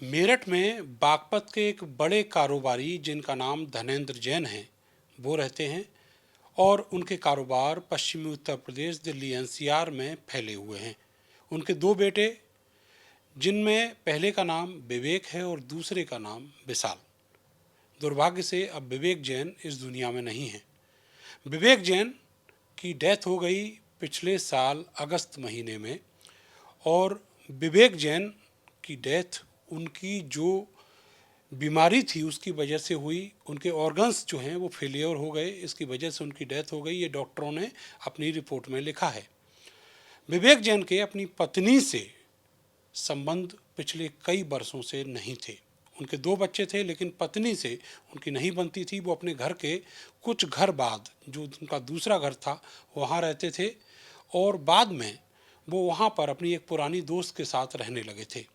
मेरठ में बागपत के एक बड़े कारोबारी जिनका नाम धनेंद्र जैन है, वो रहते हैं और उनके कारोबार पश्चिमी उत्तर प्रदेश दिल्ली एनसीआर में फैले हुए हैं। उनके दो बेटे, जिनमें पहले का नाम विवेक है और दूसरे का नाम विशाल। दुर्भाग्य से अब विवेक जैन इस दुनिया में नहीं है। विवेक जैन की डेथ हो गई पिछले साल अगस्त महीने में, और विवेक जैन की डेथ उनकी जो बीमारी थी उसकी वजह से हुई। उनके ऑर्गन्स जो हैं वो फेलियर हो गए, इसकी वजह से उनकी डेथ हो गई। ये डॉक्टरों ने अपनी रिपोर्ट में लिखा है। विवेक जैन के अपनी पत्नी से संबंध पिछले कई वर्षों से नहीं थे। उनके दो बच्चे थे, लेकिन पत्नी से उनकी नहीं बनती थी। वो अपने घर के कुछ घर बाद, जो उनका दूसरा घर था, वहाँ रहते थे और बाद में वो वहाँ पर अपनी एक पुरानी दोस्त के साथ रहने लगे थे।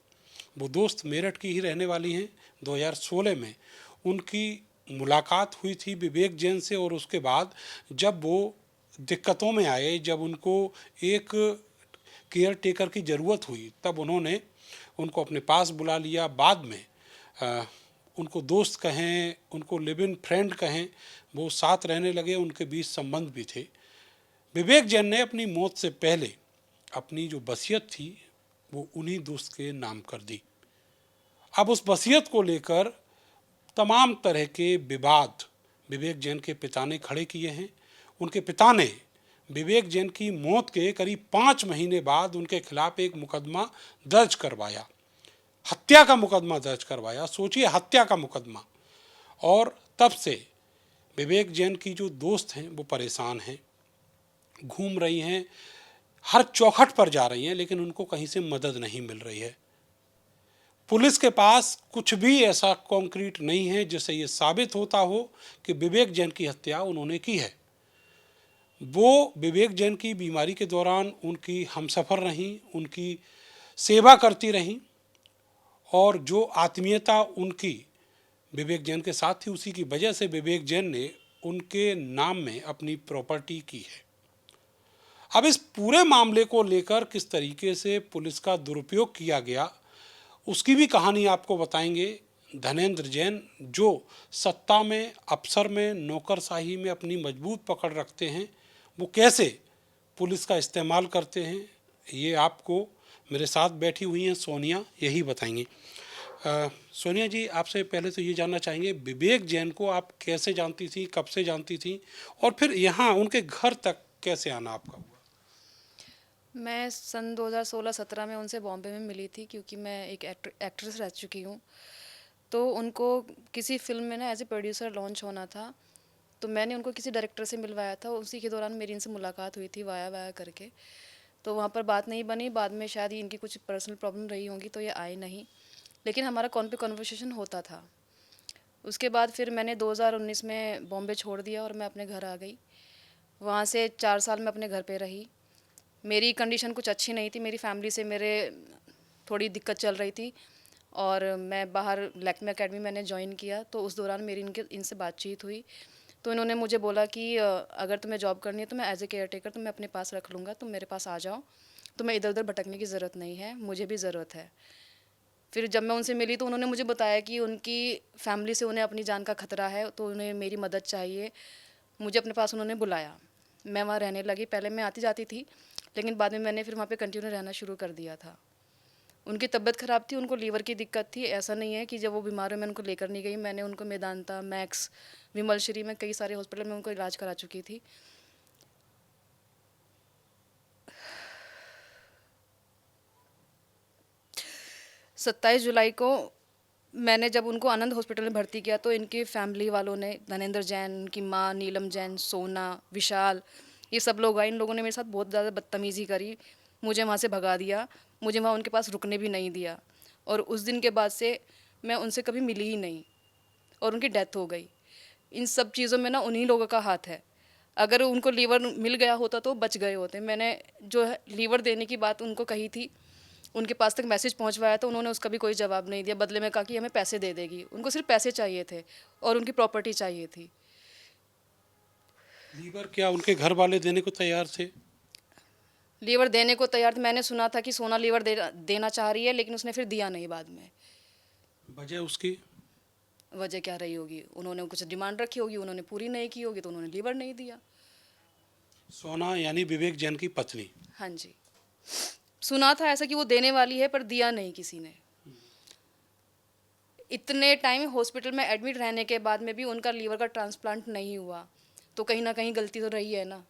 वो दोस्त मेरठ की ही रहने वाली हैं। 2016 में उनकी मुलाकात हुई थी विवेक जैन से, और उसके बाद जब वो दिक्कतों में आए, जब उनको एक केयर टेकर की ज़रूरत हुई, तब उन्होंने उनको अपने पास बुला लिया। बाद में उनको दोस्त कहें, उनको लिव इन फ्रेंड कहें, वो साथ रहने लगे। उनके बीच संबंध भी थे। विवेक जैन ने अपनी मौत से पहले अपनी जो वसीयत थी वो उन्हीं दोस्त के नाम कर दी। अब उस वसीयत को लेकर तमाम तरह के विवाद विवेक जैन के पिता ने खड़े किए हैं। उनके पिता ने विवेक जैन की मौत के करीब 5 महीने बाद उनके खिलाफ एक मुकदमा दर्ज करवाया, हत्या का मुकदमा दर्ज करवाया। सोचिए, हत्या का मुकदमा। और तब से विवेक जैन की जो दोस्त हैं वो परेशान हैं, घूम रही हैं, हर चौखट पर जा रही हैं, लेकिन उनको कहीं से मदद नहीं मिल रही है। पुलिस के पास कुछ भी ऐसा कॉन्क्रीट नहीं है जिससे ये साबित होता हो कि विवेक जैन की हत्या उन्होंने की है। वो विवेक जैन की बीमारी के दौरान उनकी हमसफ़र रहीं, उनकी सेवा करती रहीं, और जो आत्मीयता उनकी विवेक जैन के साथ थी, उसी की वजह से विवेक जैन ने उनके नाम में अपनी प्रॉपर्टी की है। अब इस पूरे मामले को लेकर किस तरीके से पुलिस का दुरुपयोग किया गया, उसकी भी कहानी आपको बताएंगे धनेंद्र जैन, जो सत्ता में, अफसर में, नौकरशाही में अपनी मजबूत पकड़ रखते हैं। वो कैसे पुलिस का इस्तेमाल करते हैं, ये आपको मेरे साथ बैठी हुई हैं सोनिया, यही बताएंगी। सोनिया जी, आपसे पहले तो ये जानना चाहेंगे, विवेक जैन को आप कैसे जानती थी, कब से जानती थी, और फिर यहाँ उनके घर तक कैसे आना आपका हुआ? मैं सन 2016-17 में उनसे बॉम्बे में मिली थी, क्योंकि मैं एक एक्ट्रेस रह चुकी हूँ। तो उनको किसी फ़िल्म में ना एज़ ए प्रोड्यूसर लॉन्च होना था, तो मैंने उनको किसी डायरेक्टर से मिलवाया था। उसी के दौरान मेरी इनसे मुलाकात हुई थी वाया वाया करके। तो वहाँ पर बात नहीं बनी। बाद में शायद ही इनकी कुछ पर्सनल प्रॉब्लम रही होंगी, तो ये आए नहीं, लेकिन हमारा कॉल पे कन्वर्सेशन होता था। उसके बाद फिर मैंने 2019 में बॉम्बे छोड़ दिया और मैं अपने घर आ गई। वहाँ से 4 साल मैं अपने घर पे रही। मेरी कंडीशन कुछ अच्छी नहीं थी, मेरी फैमिली से मेरे थोड़ी दिक्कत चल रही थी, और मैं बाहर लैक्मे एकेडमी मैंने ज्वाइन किया। तो उस दौरान मेरी इनसे बातचीत हुई। तो इन्होंने मुझे बोला कि अगर तुम्हें जॉब करनी है तो मैं एज ए केयर टेकर तुम्हें अपने पास रख लूँगा, तुम मेरे पास आ जाओ, तुम्हें इधर उधर भटकने की ज़रूरत नहीं है, मुझे भी ज़रूरत है। फिर जब मैं उनसे मिली तो उन्होंने मुझे बताया कि उनकी फैमिली से उन्हें अपनी जान का खतरा है, तो उन्हें मेरी मदद चाहिए। मुझे अपने पास उन्होंने बुलाया, मैं वहाँ रहने लगी। पहले मैं आती जाती थी, लेकिन बाद में मैंने फिर वहाँ पे कंटिन्यू रहना शुरू कर दिया था। उनकी तबीयत ख़राब थी, उनको लीवर की दिक्कत थी। ऐसा नहीं है कि जब वो बीमार हुए मैं उनको लेकर नहीं गई। मैंने उनको मेदांता, मैक्स, विमलश्री में कई सारे हॉस्पिटल में उनको इलाज करा चुकी थी। 27 जुलाई को मैंने जब उनको आनंद हॉस्पिटल में भर्ती किया, तो इनकी फैमिली वालों ने, धनेंद्र जैन, उनकी माँ नीलम जैन, सोना, विशाल, ये सब लोग आए। इन लोगों ने मेरे साथ बहुत ज़्यादा बदतमीज़ी करी, मुझे वहाँ से भगा दिया, मुझे वहाँ उनके पास रुकने भी नहीं दिया। और उस दिन के बाद से मैं उनसे कभी मिली ही नहीं, और उनकी डेथ हो गई। इन सब चीज़ों में ना उन्हीं लोगों का हाथ है। अगर उनको लीवर मिल गया होता तो बच गए होते। मैंने जो है लीवर देने की बात उनको कही थी, उनके पास तक मैसेज पहुंचवाया, तो उन्होंने उसका भी कोई जवाब नहीं दिया। बदले में कहा कि हमें पैसे दे देगी। उनको सिर्फ पैसे चाहिए थे और उनकी प्रॉपर्टी चाहिए थी। लीवर क्या उनके घर वाले देने को तैयार थे? लीवर देने को तैयार थे। मैंने सुना था कि सोना लीवर देना चाह रही है, लेकिन उसने फिर दिया नहीं बाद में। वजह उसकी? वजह क्या रही होगी, उन्होंने कुछ डिमांड रखी होगी, उन्होंने पूरी नहीं की होगी, तो उन्होंने लीवर नहीं दिया। सोना यानी विवेक जैन की पत्नी। हाँ जी, सुना था ऐसा कि वो देने वाली है, पर दिया नहीं किसी ने। इतने टाइम हॉस्पिटल में एडमिट रहने के बाद में भी उनका लीवर का ट्रांसप्लांट नहीं हुआ, तो कहीं ना कहीं गलती तो रही है ना।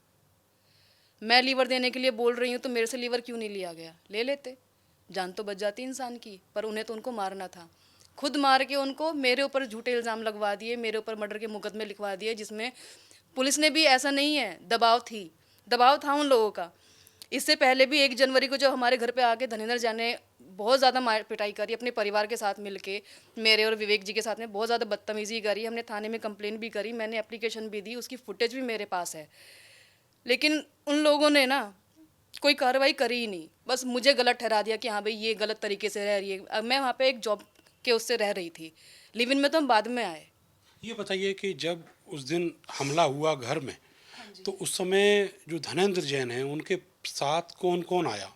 मैं लीवर देने के लिए बोल रही हूँ, तो मेरे से लीवर क्यों नहीं लिया गया? ले लेते, जान तो बच जाती इंसान की। पर उन्हें तो उनको मारना था, खुद मार के उनको मेरे ऊपर झूठे इल्ज़ाम लगवा दिए, मेरे ऊपर मर्डर के मुकदमे लिखवा दिए, जिसमें पुलिस ने भी, ऐसा नहीं है, दबाव था उन लोगों का। इससे पहले भी 1 जनवरी को जब हमारे घर पे आके धनेंद्र जैन ने बहुत ज़्यादा मार पिटाई करी अपने परिवार के साथ मिलके, मेरे और विवेक जी के साथ में बहुत ज़्यादा बदतमीजी करी, हमने थाने में कंप्लेन भी करी, मैंने एप्लीकेशन भी दी, उसकी फुटेज भी मेरे पास है। लेकिन उन लोगों ने ना कोई कार्रवाई करी ही नहीं, बस मुझे गलत ठहरा दिया कि हाँ भाई ये गलत तरीके से रह रही है। अब मैं वहाँ पे एक जॉब के उससे रह रही थी, लिव इन में तो हम बाद में आए। ये बताइए कि जब उस दिन हमला हुआ घर में, तो उस समय जो धनेंद्र जैन हैं उनके साथ कौन कौन आया?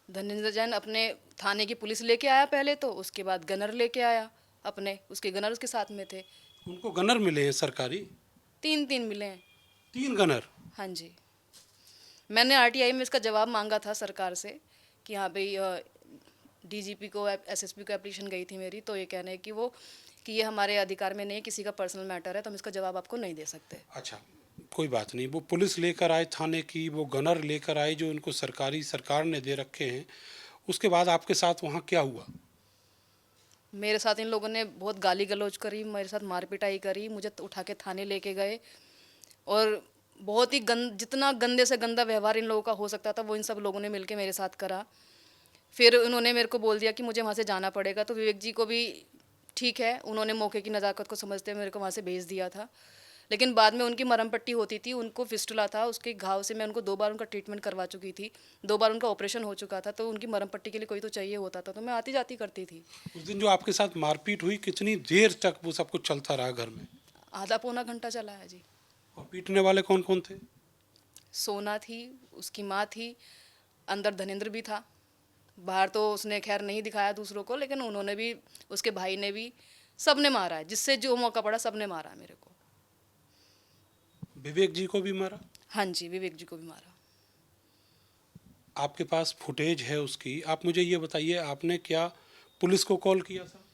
धनेंद्र जैन अपने थाने की पुलिस लेके आया पहले, तो उसके बाद गनर लेके आया अपने, उसके गनर उसके साथ में थे। उनको गनर मिले हैं सरकारी? 3 मिले हैं। 3 गनर? हाँ जी, मैंने आरटीआई में इसका जवाब मांगा था सरकार से कि हाँ भाई, डीजीपी को, एसएसपी को एप्लीकेशन गई थी मेरी, तो ये कहना है कि ये हमारे अधिकार में नहीं है, किसी का पर्सनल मैटर है, तो हम इसका जवाब आपको नहीं दे सकते। अच्छा, कोई बात नहीं। वो पुलिस लेकर आए थाने की, वो गनर लेकर आए जो उनको सरकार ने दे रखे हैं। उसके बाद आपके साथ वहाँ क्या हुआ? मेरे साथ इन लोगों ने बहुत गाली गलौज करी, मेरे साथ मार पिटाई करी, मुझे तो उठा के थाने लेके गए, और बहुत ही जितना गंदे से गंदा व्यवहार इन लोगों का हो सकता था वो इन सब लोगों ने मिलके मेरे साथ करा। फिर उन्होंने मेरे को बोल दिया कि मुझे वहाँ से जाना पड़ेगा, तो विवेक जी को भी ठीक है, उन्होंने मौके की नज़ाकत को समझते हुए मेरे को वहाँ से भेज दिया था। लेकिन बाद में उनकी मरहम पट्टी होती थी, उनको फिस्टुला था, उसके घाव से मैं उनको 2 बार उनका ट्रीटमेंट करवा चुकी थी, 2 बार उनका ऑपरेशन हो चुका था, तो उनकी मरहम पट्टी के लिए कोई तो चाहिए होता था, तो मैं आती जाती करती थी। उस दिन जो आपके साथ मारपीट हुई, कितनी देर तक वो सब कुछ चलता रहा घर में? आधा पौना घंटा चला है जी। और पीटने वाले कौन कौन थे? सोना थी, उसकी माँ थी, अंदर धनेंद्र भी था। बाहर तो उसने खैर नहीं दिखाया दूसरों को, लेकिन उन्होंने भी, उसके भाई ने भी, सब ने मारा है, जिससे जो मौका पड़ा सब ने मारा मेरे को। विवेक जी को भी मारा? हाँ जी, विवेक जी को भी मारा। आपके पास फुटेज है उसकी, आप मुझे ये बताइए, आपने क्या पुलिस को कॉल किया था?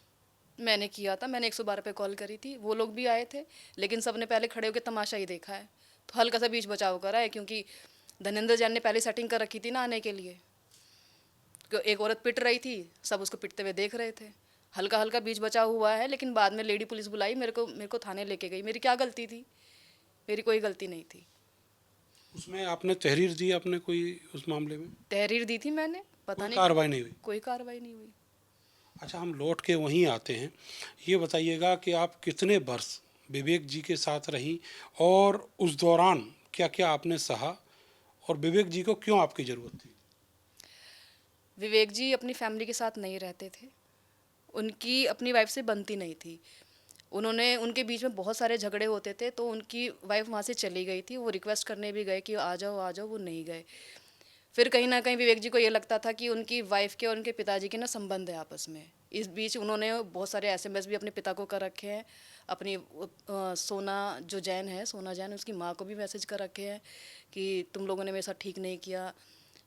मैंने किया था, मैंने 112 पे कॉल करी थी, वो लोग भी आए थे, लेकिन सब ने पहले खड़े होकर तमाशा ही देखा है, तो हल्का सा बीच बचाव करा है, क्योंकि धनेंद्र जैन ने पहले सेटिंग कर रखी थी ना आने के लिए। एक औरत पिट रही थी, सब उसको पिटते हुए देख रहे थे, हल्का हल्का बीच बचाव हुआ है, लेकिन बाद में लेडी पुलिस बुलाई, मेरे को थाने लेके गई। मेरी क्या गलती थी? मेरी कोई गलती नहीं थी। उसमें आपने तहरीर दी अपने कोई उस मामले में? तहरीर दी थी मैंने, पता कोई नहीं, कार्रवाई नहीं हुई? कोई कार्रवाई नहीं हुई। अच्छा, हम लौट के वहीं आते हैं। ये बताइएगा कि आप कितने वर्ष विवेक जी के साथ रहीं, और उस दौरान क्या क्या आपने सहा, और विवेक जी को क्यों आपकी ज़रूरत थी? विवेक जी अपनी फैमिली के साथ नहीं रहते थे, उनकी अपनी वाइफ से बनती नहीं थी। उनके बीच में बहुत सारे झगड़े होते थे, तो उनकी वाइफ वहाँ से चली गई थी। वो रिक्वेस्ट करने भी गए कि आ जाओ, वो नहीं गए। फिर कहीं ना कहीं विवेक जी को ये लगता था कि उनकी वाइफ के और उनके पिताजी के ना संबंध है आपस में। इस बीच उन्होंने बहुत सारे एसएमएस भी अपने पिता को कर रखे हैं, अपनी सोना जो जैन है, सोना जैन, उसकी माँ को भी मैसेज कर रखे हैं कि तुम लोगों ने मेरे साथ ठीक नहीं किया।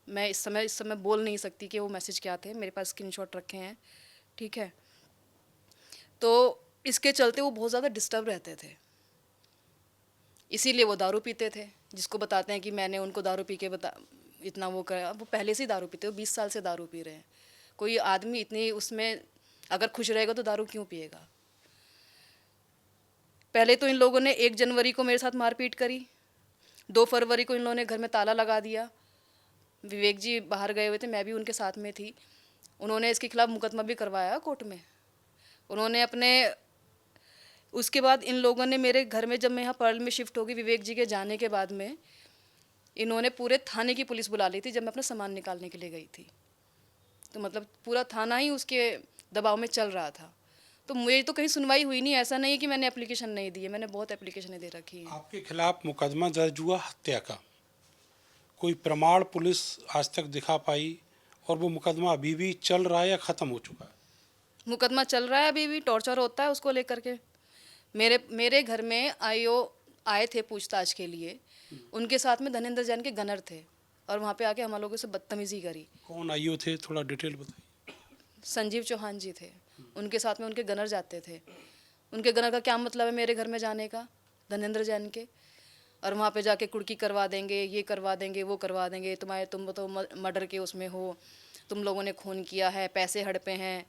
मैं इस समय बोल नहीं सकती कि वो मैसेज क्या थे, मेरे पास स्क्रीनशॉट रखे हैं, ठीक है। तो इसके चलते वो बहुत ज़्यादा डिस्टर्ब रहते थे, इसीलिए वो दारू पीते थे, जिसको बताते हैं कि मैंने उनको दारू पी के इतना वो करा। वो पहले से ही दारू पीते, वो 20 साल से दारू पी रहे हैं। कोई आदमी इतनी उसमें अगर खुश रहेगा तो दारू क्यों पिएगा? पहले तो इन लोगों ने 1 जनवरी को मेरे साथ मारपीट करी, 2 फरवरी को इन लोगों ने घर में ताला लगा दिया। विवेक जी बाहर गए हुए थे, मैं भी उनके साथ में थी। उन्होंने इसके खिलाफ मुकदमा भी करवाया कोर्ट में। उन्होंने अपने, उसके बाद इन लोगों ने मेरे घर में, जब मैं यहाँ पर्ल में शिफ्ट होगी विवेक जी के जाने के बाद में, इन्होंने पूरे थाने की पुलिस बुला ली थी जब मैं अपना सामान निकालने के लिए गई थी। तो मतलब पूरा थाना ही उसके दबाव में चल रहा था। तो मेरी तो कहीं सुनवाई हुई नहीं। ऐसा नहीं है कि मैंने एप्लीकेशन नहीं दी है, मैंने बहुत एप्लीकेशनें दे रखी हैं। आपके खिलाफ मुकदमा दर्ज हुआ हत्या का, कोई प्रमाण पुलिस आज तक दिखा पाई, और वो मुकदमा अभी भी चल रहा है या ख़त्म हो चुका है? मुकदमा चल रहा है, अभी भी टॉर्चर होता है उसको लेकर के। मेरे मेरे घर में आईओ आए थे पूछताछ के लिए, उनके साथ में धनेंद्र जैन के गनर थे, और वहाँ पे आके हम लोगों से बदतमीजी करी। कौन आईओ थे, थोड़ा डिटेल बताइए। संजीव चौहान जी थे, उनके साथ में उनके गनर जाते थे। उनके गनर का क्या मतलब है मेरे घर में जाने का, धनेंद्र जैन के? और वहाँ पे जाके कुर्की करवा देंगे, ये करवा देंगे, वो करवा देंगे, तुम तो मर्डर के उसमें हो, तुम लोगों ने खून किया है, पैसे हड़पे हैं,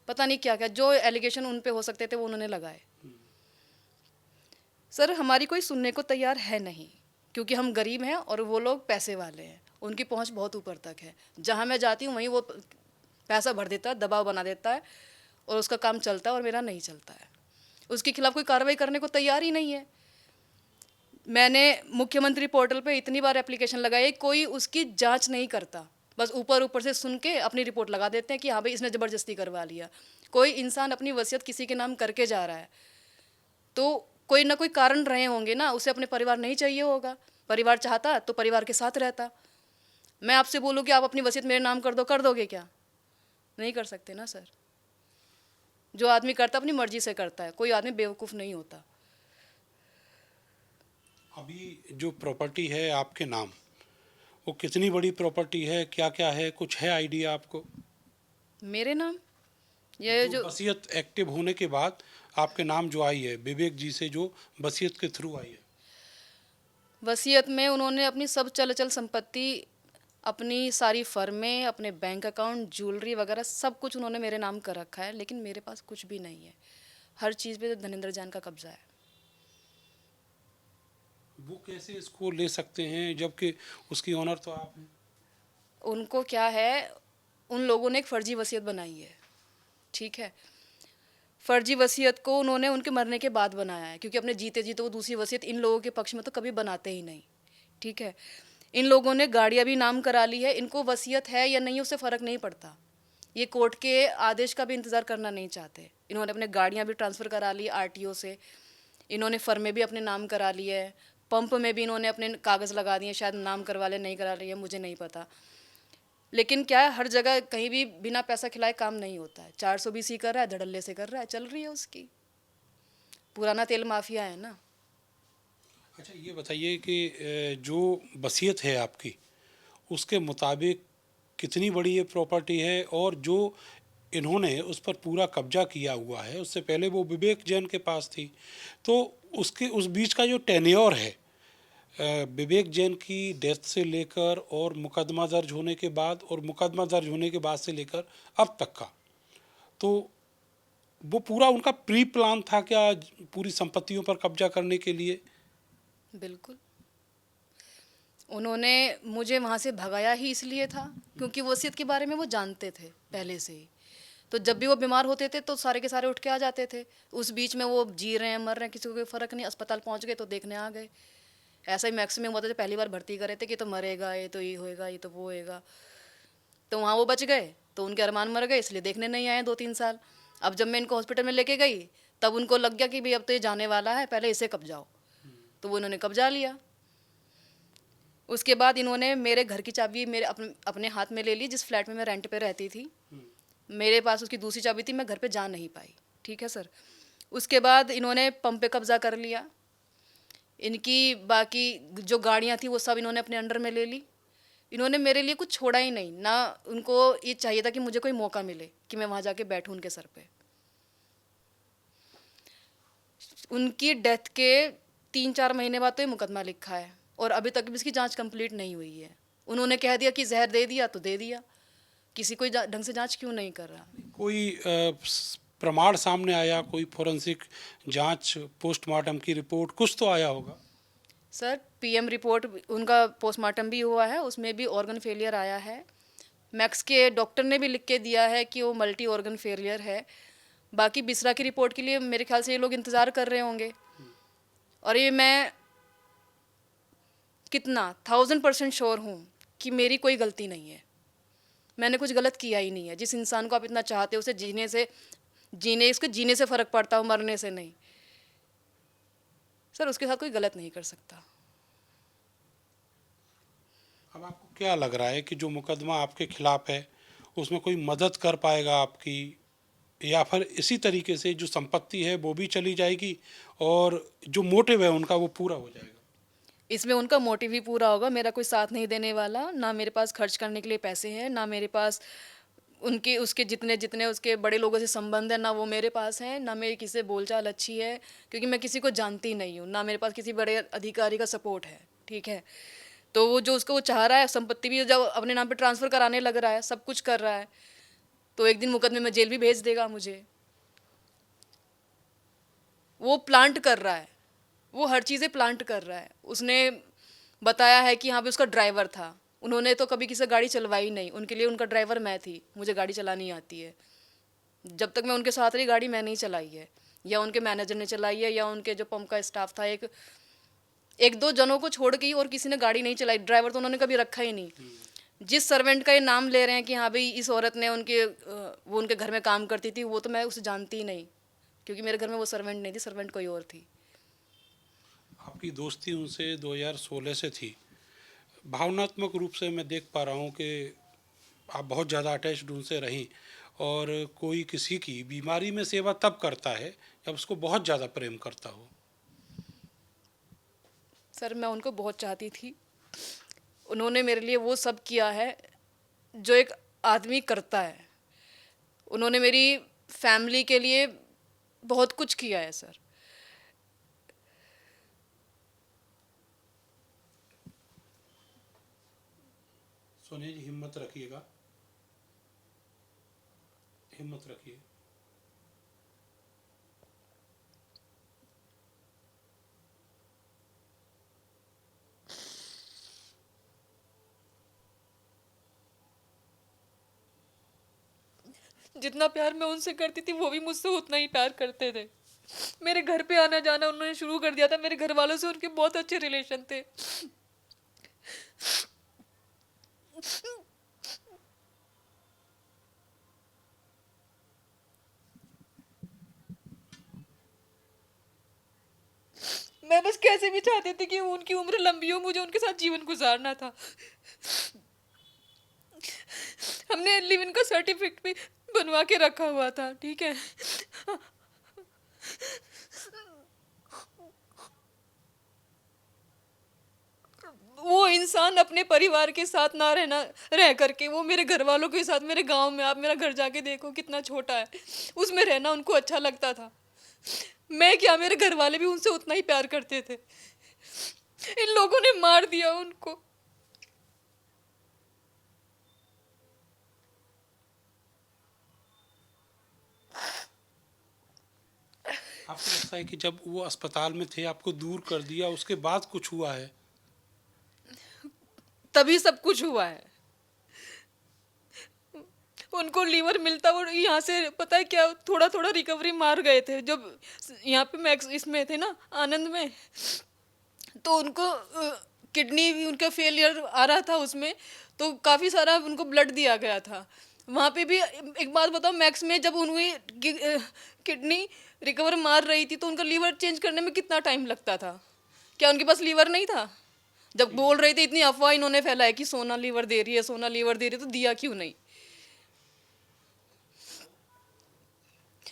पता नहीं क्या क्या जो एलिगेशन उन पे हो सकते थे वो उन्होंने लगाए। सर हमारी कोई सुनने को तैयार है नहीं, क्योंकि हम गरीब हैं और वो लोग पैसे वाले हैं, उनकी पहुंच बहुत ऊपर तक है। जहां मैं जाती हूँ वहीं वो पैसा भर देता है, दबाव बना देता है, और उसका काम चलता है और मेरा नहीं चलता है। उसके खिलाफ कोई कार्रवाई करने को तैयार ही नहीं है। मैंने मुख्यमंत्री पोर्टल पे इतनी बार एप्लीकेशन लगाई, कोई उसकी जांच नहीं करता, बस ऊपर ऊपर से सुन के अपनी रिपोर्ट लगा देते हैं कि हाँ भाई इसने ज़बरदस्ती करवा लिया। कोई इंसान अपनी वसीयत किसी के नाम करके जा रहा है तो कोई ना कोई कारण रहे होंगे ना, उसे अपने परिवार नहीं चाहिए होगा। परिवार चाहता तो परिवार के साथ रहता। मैं आपसे बोलूँ कि आप अपनी वसीयत मेरे नाम कर दो, कर दोगे क्या? नहीं कर सकते ना सर। जो आदमी करता अपनी मर्जी से करता है, कोई आदमी बेवकूफ़ नहीं होता। अभी जो प्रॉपर्टी है आपके नाम, वो कितनी बड़ी प्रॉपर्टी है, क्या क्या है, कुछ है आइडिया आपको? मेरे नाम ये जो जो वसीयत एक्टिव होने के बाद आपके नाम जो आई है विवेक जी से, जो वसीयत के थ्रू आई है। वसीयत में उन्होंने अपनी सब चल अचल संपत्ति, अपनी सारी फर्में, अपने बैंक अकाउंट, ज्वेलरी वगैरह सब कुछ उन्होंने मेरे नाम कर रखा है, लेकिन मेरे पास कुछ भी नहीं है। हर चीज़ पे धनेंद्र जैन का कब्जा है। वो कैसे इसको ले सकते हैं जबकि उसकी ओनर तो आप हैं? उनको क्या है, उन लोगों ने एक फर्जी वसीयत बनाई है, ठीक है। फर्जी वसीयत को उन्होंने उनके मरने के बाद बनाया है, क्योंकि अपने जीते जी तो वो दूसरी वसीयत इन लोगों के पक्ष में तो कभी बनाते ही नहीं, ठीक है। इन लोगों ने गाड़ियाँ भी नाम करा ली है, इनको वसीयत है या नहीं उससे फ़र्क नहीं पड़ता। ये कोर्ट के आदेश का भी इंतज़ार करना नहीं चाहते। इन्होंने अपने गाड़ियाँ भी ट्रांसफ़र करा ली आरटीओ से, इन्होंने फर्में भी अपने नाम करा ली है, पंप में भी इन्होंने अपने कागज़ लगा दिए, शायद नाम करवा ले, नहीं करा रही है, मुझे नहीं पता। लेकिन क्या है, हर जगह कहीं भी बिना पैसा खिलाए काम नहीं होता है। 420 ही कर रहा है, धड़ल्ले से कर रहा है, चल रही है उसकी। पुराना तेल माफिया है ना। अच्छा ये बताइए कि जो वसीयत है आपकी, उसके मुताबिक कितनी बड़ी ये प्रॉपर्टी है, और जो इन्होंने उस पर पूरा कब्जा किया हुआ है, उससे पहले वो विवेक जैन के पास थी, तो उसके उस बीच का जो टेन्योर है विवेक जैन की डेथ से लेकर और मुकदमा दर्ज होने के बाद, और मुकदमा दर्ज होने के बाद से लेकर अब तक का, तो वो पूरा उनका प्री प्लान था क्या पूरी संपत्तियों पर कब्जा करने के लिए? बिल्कुल। उन्होंने मुझे वहाँ से भगाया ही इसलिए था क्योंकि वसीयत के बारे में वो जानते थे पहले से ही। तो जब भी वो बीमार होते थे तो सारे के सारे उठ के आ जाते थे। उस बीच में वो जी रहे हैं, मर रहे हैं, किसी को कोई फ़र्क नहीं। अस्पताल पहुँच गए तो देखने आ गए। ऐसा ही मैक्सिमम होता था, पहली बार भर्ती करे थे कि तो मरेगा, ये तो ये होएगा, ये तो वो होएगा। तो वहाँ वो बच गए, तो उनके अरमान मर गए, इसलिए देखने नहीं आए 2-3 साल। अब जब मैं इनको हॉस्पिटल में लेके गई तब उनको लग गया कि भाई अब तो ये जाने वाला है, पहले इसे कब्जाओ। तो वो इन्होंने कब्जा लिया। उसके बाद इन्होंने मेरे घर की चाबी मेरे अपने हाथ में ले ली। जिस फ्लैट में मैं रेंट पे रहती थी, मेरे पास उसकी दूसरी चाबी थी, मैं घर पे जा नहीं पाई, ठीक है सर। उसके बाद इन्होंने पंप पे कब्जा कर लिया। इनकी बाकी जो गाड़ियाँ थी वो सब इन्होंने अपने अंडर में ले ली। इन्होंने मेरे लिए कुछ छोड़ा ही नहीं ना। उनको ये चाहिए था कि मुझे कोई मौका मिले कि मैं वहाँ जाके बैठूँ उनके सर पे। उनकी डेथ के 3-4 महीने बाद तो ये मुकदमा लिखा है और अभी तक भी इसकी जांच कंप्लीट नहीं हुई है। उन्होंने कह दिया कि जहर दे दिया तो दे दिया, किसी कोई ढंग से जांच क्यों नहीं कर रहा? कोई प्रमाण सामने आया, कोई फोरेंसिक जांच, पोस्टमार्टम की रिपोर्ट, कुछ तो आया होगा? सर पीएम रिपोर्ट उनका पोस्टमार्टम भी हुआ है, उसमें भी ऑर्गन फेलियर आया है। मैक्स के डॉक्टर ने भी लिख के दिया है कि वो मल्टी ऑर्गन फेलियर है। बाकी बिसरा की रिपोर्ट के लिए मेरे ख्याल से ये लोग इंतज़ार कर रहे होंगे। और ये मैं कितना 1000% श्योर हूँ कि मेरी कोई गलती नहीं है। मैंने कुछ गलत किया ही नहीं है। जिस इंसान को आप इतना चाहते हो उसे जीने से फ़र्क पड़ता हो, मरने से नहीं। सर उसके साथ कोई गलत नहीं कर सकता। अब आपको क्या लग रहा है कि जो मुकदमा आपके खिलाफ है उसमें कोई मदद कर पाएगा आपकी? या फिर इसी तरीके से जो संपत्ति है वो भी चली जाएगी और जो मोटिव है उनका वो पूरा हो जाएगा? इसमें उनका मोटिव ही पूरा होगा, मेरा कोई साथ नहीं देने वाला, ना मेरे पास खर्च करने के लिए पैसे हैं, ना मेरे पास उनके उसके जितने जितने उसके बड़े लोगों से संबंध है, ना वो मेरे पास हैं, ना मेरी किसी से बोलचाल अच्छी है, क्योंकि मैं किसी को जानती नहीं हूँ, ना मेरे पास किसी बड़े अधिकारी का सपोर्ट है, ठीक है। तो वो जो उसको वो चाह रहा है, संपत्ति भी जब अपने नाम पे ट्रांसफ़र कराने लग रहा है, सब कुछ कर रहा है, तो एक दिन मुकदमे में जेल भी भेज देगा मुझे। वो प्लांट कर रहा है, वो हर चीज़ें प्लांट कर रहा है। उसने बताया है कि यहाँ पे उसका ड्राइवर था, उन्होंने तो कभी किसी से गाड़ी चलवाई नहीं, उनके लिए उनका ड्राइवर मैं थी, मुझे गाड़ी चलानी आती है। जब तक मैं उनके साथ रही गाड़ी मैंने ही चलाई है, या उनके मैनेजर ने चलाई है, या उनके जो पंप का स्टाफ था, एक एक दो जनों को छोड़ के ही और किसी ने गाड़ी नहीं चलाई। ड्राइवर तो उन्होंने कभी रखा ही नहीं। जिस सर्वेंट का ये नाम ले रहे हैं कि हाँ भाई इस औरत ने वो उनके घर में काम करती थी, वो तो मैं उसे जानती ही नहीं, क्योंकि मेरे घर में वो सर्वेंट नहीं थी, सर्वेंट कोई और थी। आपकी दोस्ती उनसे 2016 से थी। भावनात्मक रूप से मैं देख पा रहा हूँ कि आप बहुत ज़्यादा अटैच्ड उनसे रहीं और कोई किसी की बीमारी में सेवा तब करता है जब उसको बहुत ज़्यादा प्रेम करता हो। सर मैं उनको बहुत चाहती थी, उन्होंने मेरे लिए वो सब किया है जो एक आदमी करता है। उन्होंने मेरी फैमिली के लिए बहुत कुछ किया है सर। सोनिया जी, हिम्मत रखिएगा, हिम्मत रखिए। जितना प्यार मैं उनसे करती थी वो भी मुझसे उतना ही प्यार करते थे। मेरे घर पे आना जाना उन्होंने शुरू कर दिया था, मेरे घर वालों से उनके बहुत अच्छे रिलेशन थे। मैं बस कैसे भी चाहती थी कि उनकी उम्र लंबी हो, मुझे उनके साथ जीवन गुजारना था। हमने लिव इन का सर्टिफिकेट भी बनवा के रखा हुआ था, ठीक है। वो इंसान अपने परिवार के साथ ना रहना, रह करके वो मेरे घर वालों के साथ, मेरे गांव में, आप मेरा घर जाके देखो कितना छोटा है, उसमें रहना उनको अच्छा लगता था। मैं क्या, मेरे घर वाले भी उनसे उतना ही प्यार करते थे। इन लोगों ने मार दिया उनको। आपको लगता है कि जब वो अस्पताल में थे आपको दूर कर दिया, उसके बाद कुछ हुआ है? तभी सब कुछ हुआ है। उनको लीवर मिलता और यहाँ से पता है क्या, थोड़ा थोड़ा रिकवरी मार गए थे जब यहाँ पे मैक्स इसमें थे ना, आनंद में, तो उनको किडनी भी उनका फेलियर आ रहा था उसमें, तो काफ़ी सारा उनको ब्लड दिया गया था। वहाँ पे भी एक बात बताओ, मैक्स में जब उनकी किडनी रिकवर मार रही थी तो उनका लीवर चेंज करने में कितना टाइम लगता था? क्या उनके पास लीवर नहीं था? जब बोल रहे थे, इतनी अफवाह इन्होंने फैलाई कि सोना लीवर दे रही है, सोना लीवर दे रही है, तो दिया क्यों नहीं?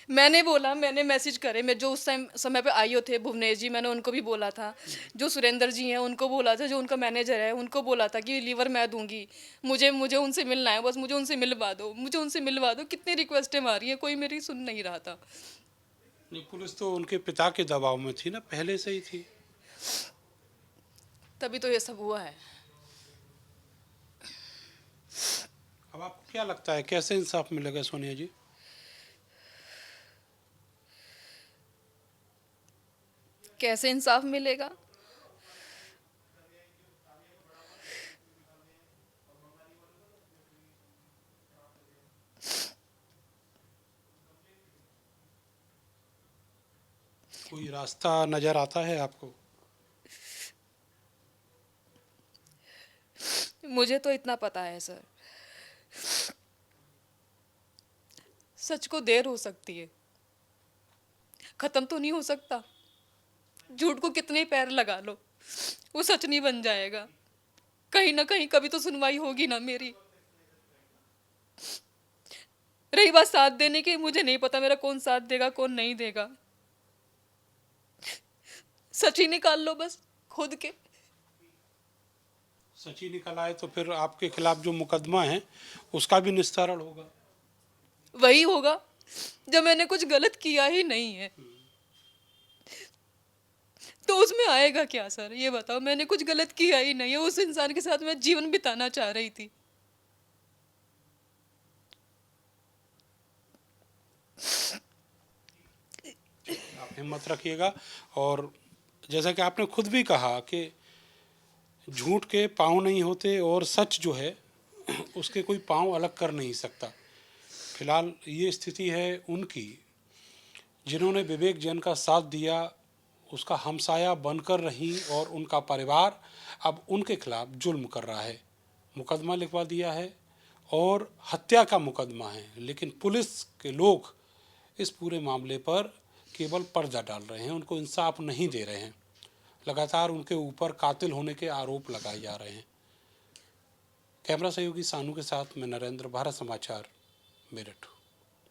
मैंने बोला, मैंने मैसेज करे, मैं जो उस टाइम समय पे आईओ थे भुवनेश जी, मैंने उनको भी बोला था, जो सुरेंद्र जी हैं उनको बोला था, जो उनका मैनेजर है उनको बोला था कि लीवर मैं दूंगी, मुझे मुझे उनसे मिलना है, बस मुझे उनसे मिलवा दो, मुझे उनसे मिलवा दो। कितनी रिक्वेस्टें मारी है, कोई मेरी सुन नहीं रहा था। नहीं, पुलिस तो उनके पिता के दबाव में थी ना, पहले से ही थी। तभी तो ये सब हुआ है। अब आपको क्या लगता है कैसे इंसाफ मिलेगा सोनिया जी? कैसे इंसाफ मिलेगा? कोई रास्ता नजर आता है आपको? मुझे तो इतना पता है सर, सच को देर हो सकती है, खत्म तो नहीं हो सकता। झूठ को कितने ही पैर लगा लो, वो सच नहीं बन जाएगा। कहीं ना कहीं कभी तो सुनवाई होगी ना मेरी। रही बात साथ देने की, मुझे नहीं पता मेरा कौन साथ देगा कौन नहीं देगा। सच ही निकाल लो बस खुद के। सच ही निकल आए तो फिर आपके खिलाफ जो मुकदमा है उसका भी निस्तारण होगा। वही होगा जब मैंने कुछ गलत किया ही नहीं है, तो उसमें आएगा क्या सर, ये बताओ। मैंने कुछ गलत किया ही नहीं है, उस इंसान के साथ मैं जीवन बिताना चाह रही थी। आप हिम्मत रखिएगा। और जैसा कि आपने खुद भी कहा कि झूठ के पाँव नहीं होते और सच जो है उसके कोई पाँव अलग कर नहीं सकता। फिलहाल ये स्थिति है उनकी जिन्होंने विवेक जैन का साथ दिया, उसका हमसाया बनकर रही और उनका परिवार अब उनके खिलाफ जुल्म कर रहा है। मुकदमा लिखवा दिया है और हत्या का मुकदमा है, लेकिन पुलिस के लोग इस पूरे मामले पर केवल पर्दा डाल रहे हैं, उनको इंसाफ नहीं दे रहे हैं। लगातार उनके ऊपर कातिल होने के आरोप लगाए जा रहे हैं। कैमरा सहयोगी सानू के साथ मैं नरेंद्र, भारत समाचार, मेरठ।